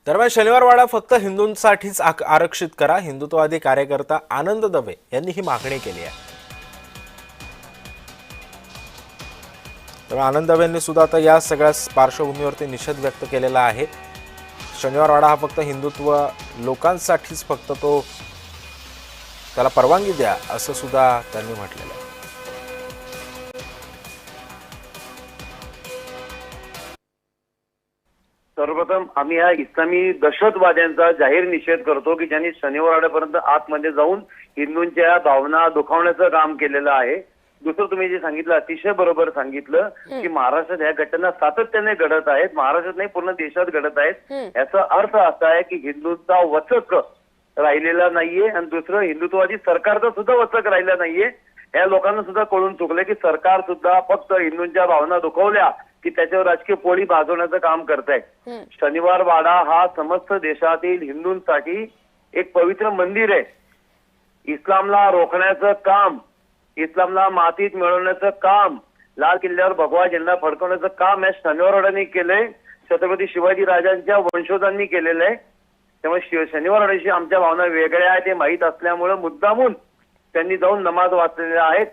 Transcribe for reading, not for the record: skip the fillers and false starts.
दरम्यान शनिवारवाडा फक्त हिंदूंसाठीच आरक्षित करा, हिंदुत्ववादी कार्यकर्ता आनंद दवे यांनी ही मागणी केली आहे. तर आनंद दवेंनी सुद्धा आता या सगळ्या पार्श्वभूमीवरती निषेध व्यक्त केलेला आहे. शनिवारवाडा हा फक्त हिंदुत्व लोकांसाठीच फक्त त्याला परवानगी द्या असं सुद्धा त्यांनी म्हटलेलं आहे. सर्वप्रथम आम्ही या इस्लामी दहशतवाद्यांचा जाहीर निषेध करतो की ज्यांनी शनिवारवाड्यापर्यंत आतमध्ये जाऊन हिंदूंच्या भावना दुखावण्याचं काम केलेलं आहे. दुसरं तुम्ही जे सांगितलं अतिशय बरोबर सांगितलं की महाराष्ट्रात ह्या घटना सातत्याने घडत आहेत, महाराष्ट्रात नाही पूर्ण देशात घडत आहेत. याचा अर्थ असा आहे की हिंदूंचा वचक राहिलेला नाहीये आणि दुसरं हिंदुत्ववादी सरकारचा सुद्धा वचक राहिला नाहीये. या लोकांना सुद्धा कळून चुकलं की सरकार सुद्धा फक्त हिंदूंच्या भावना दुखवल्या की त्याच्यावर राजकीय पोळी भाजवण्याचं काम करत आहे. शनिवारवाडा हा समस्त देशातील हिंदूंसाठी एक पवित्र मंदिर आहे. इस्लामला रोखण्याचं काम, इस्लामला मातीत मिळवण्याचं काम, लाल किल्ल्यावर भगवा झेंडा फडकवण्याचं काम या शनिवारवाड्याने केलंय. छत्रपती शिवाजी राजांच्या वंशजांनी केलेलं आहे. त्यामुळे शनिवारवाड्याशी आमच्या भावना वेगळ्या आहेत हे माहीत असल्यामुळे मुद्दामून त्यांनी जाऊन नमाज वाचलेल्या आहेत.